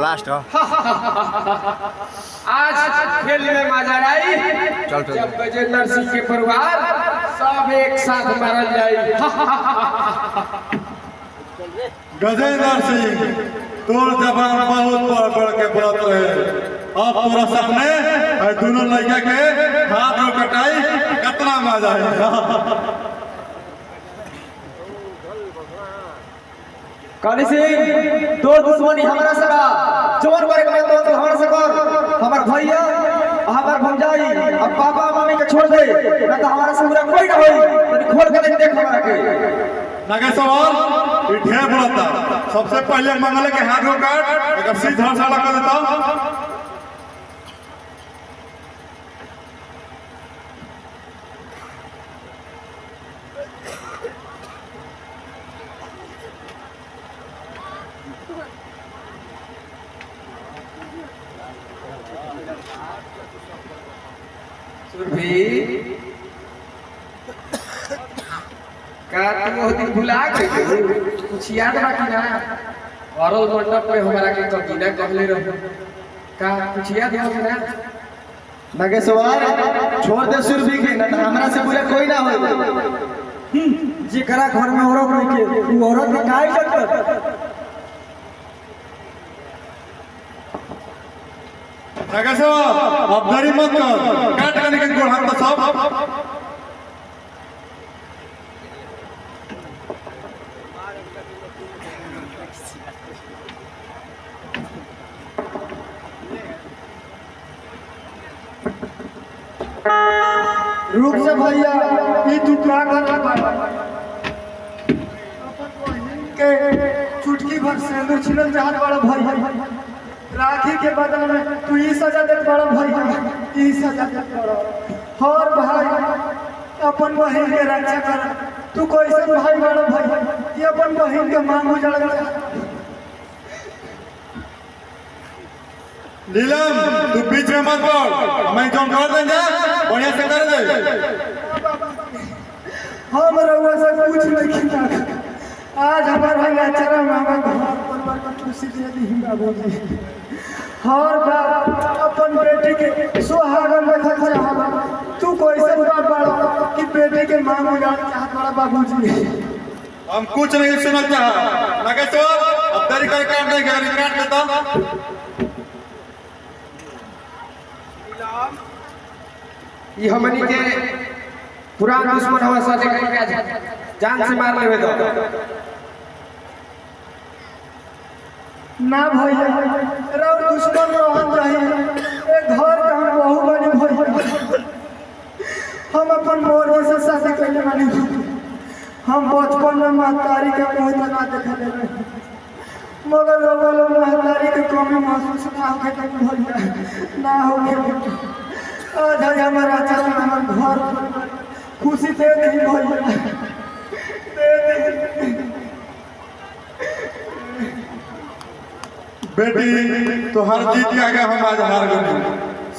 Last हो। आज खेल में मजा आई जब गजेंद्र सिंह के परिवार सब एक साथ मारल जाए। गजेंद्र सिंह तोर जबान बहुत बढ़ के बोलत रहे। अब तोरा सामने दोनों लड़का के हाथ में कटाई कितना मजा है। काली सिंह तोर दुश्मनी हमारा सका जोर करे में तो हमारा सकर हमार भैया हमार भौजाई अब पापा मम्मी के छोड़ दे ना तो हमारा से पूरा कोई ना होई तनी खोल के देख हमरा के नागेश्वर ये ढेर बोलता। सबसे पहले मंगल के हाथ को काट अगर सीधा साला कर देता। भुला गए कुछ याद रखी ना और मंडप पे हमारा के कबीना कहले रहो का कुछ याद हो ना नागेश्वर छोड़ दे सुरभि के ना हमरा से पूरा कोई ना होई। जेकरा घर में औरत नहीं के वो औरत के काहे लगत। नागेश्वर अब देरी मत कर काट के निकल गोड़ हाथ तो सब रुक जा भैया ई तू क्या कर के चुटकी भर से छिनल चाहत बड़ा भाई राखी के बदल में तू ई सजा दे बड़ा भाई ई सजा दे बड़ा और भाई अपन बहन के रक्षा कर। तू कैसे भाई बड़ा भाई ये अपन बहन के मांग उजड़ गया। नीलम तू बीच में मत बोल मैं जोन कर देंगे बढ़िया से कर दे। हम रउआ से कुछ नहीं खिला आज हमारा लाचारा मामा घर पर खुशी दे दी बाबूजी और बाप अपन बेटी के सुहागन रखा चाहत। तू कैसे बाप बड़ा कि बेटी के मांग उजाड़ चाहत बड़ा बाबूजी। हम कुछ नहीं सुनना चाह नागेश्वर अब देरी कर काट नहीं गाड़ी काट देता। ये हमनी के पुरान दुश्मन हवा साथे कहीं जान से मार लेवे दो ना भैया रउ दुश्मन रहन चाहिए ए घर का हम बहु बड़ी भैया हम अपन मोर से शादी करने वाली हम बचपन में महतारी के मुंह ना देखा ले मगर रउआ महतारी के कमी महसूस ना होके तक भैया ना होके आज हमारा चल हमार घर खुशी दे दी भैया दे दी। बेटी तो हर जीत के आगे हम आज हार गए।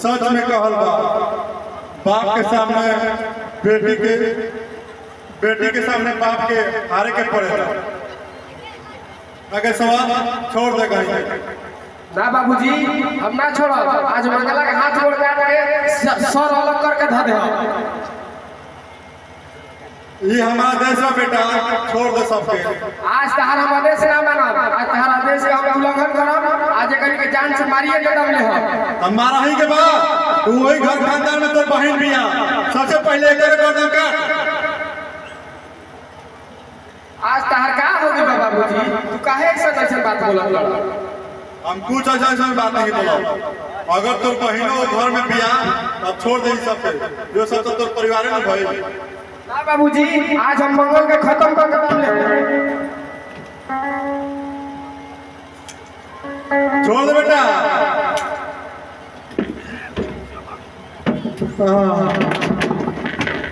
सच में कहल बाप के सामने बेटी के सामने बाप के हारे के पड़ेगा। अगर सवाल छोड़ दे गाड़ी ना बाबूजी हम ना छोड़ो। आज मंगला के हाथ गोड़ काट के सर अलग करके धा दे। ये हमारा देश है बेटा छोड़ दे सबके। आज तहार हम आदेश ना मानब आज तहार आदेश के हम उल्लंघन करब। आज एकरी के जान से मारिए के दमले हो हमारा ही के बाद तू वही घर खानदान में तो बहन भी आ सबसे पहले एक गर्दन काट। आज तहार का होगी बाबूजी तू काहे ऐसा बात बोलत। हम कुछ ऐसा बात नहीं बोला। अगर तोर बहनों घर में बिया तब छोड़ दे सबके जो सब तो तोर परिवार में भइल। ना बाबूजी आज हम मंगल के खत्म कर के दमले छोड़ दे बेटा।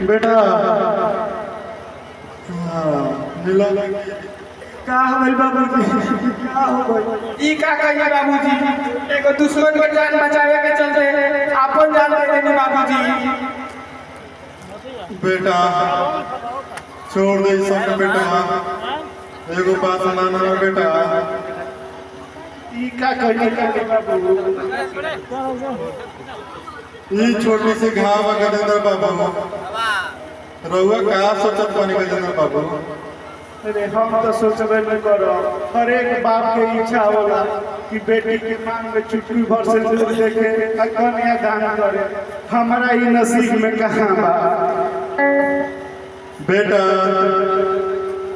बेटा मिला का होइल बाबूजी का हो गइल ई का कहिए बाबूजी एगो दुश्मन के जान बचावे के चलते अपन जान दे देनी बाबूजी। बेटा छोड़ दे सब बेटा एगो बात सुनाना बेटा ई का कही का बाबू ये छोटी सी घाव है गजेंद्र बाबू। रहुआ का सोचत बनी गजेंद्र बाबू? अरे हम तो सोचबे नहीं करो। हर एक बाप के इच्छा होला कि बेटी के मांग में चुटकी भर से दूध देके कन्या दान करे। हमारा ई नसीब में कहाँ बा? बेटा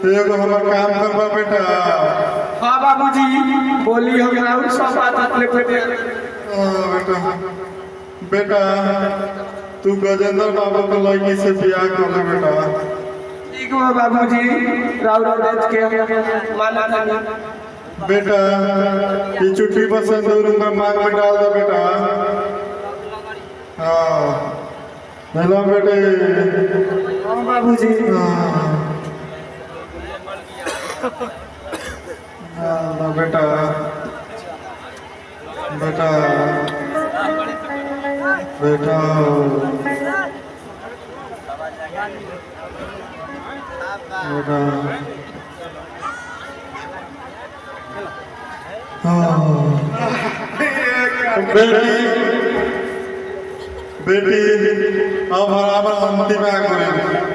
एगो हमार काम करबा बेटा। हाँ बाबूजी बोली हम राउर सब बात ले बेटे। बेटा बेटा तू गजेंद्र बाबू के लड़की से ब्याह कर ले बेटा। ठीक है बाबूजी राउर देख के माना नहीं। बेटा ये चुटकी पर सिंदूर उनका मांग में डाल दो बेटा। हाँ हेलो बेटे। हाँ बाबूजी। हाँ बेटा बेटा बेटा बेटा बेटी अब हमारा अंतिम करें।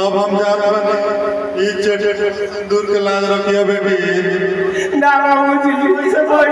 अब हम जाते बने ई चेटे सिंदूर के लाज रखिए बेटी। ना बाबूजी से बोल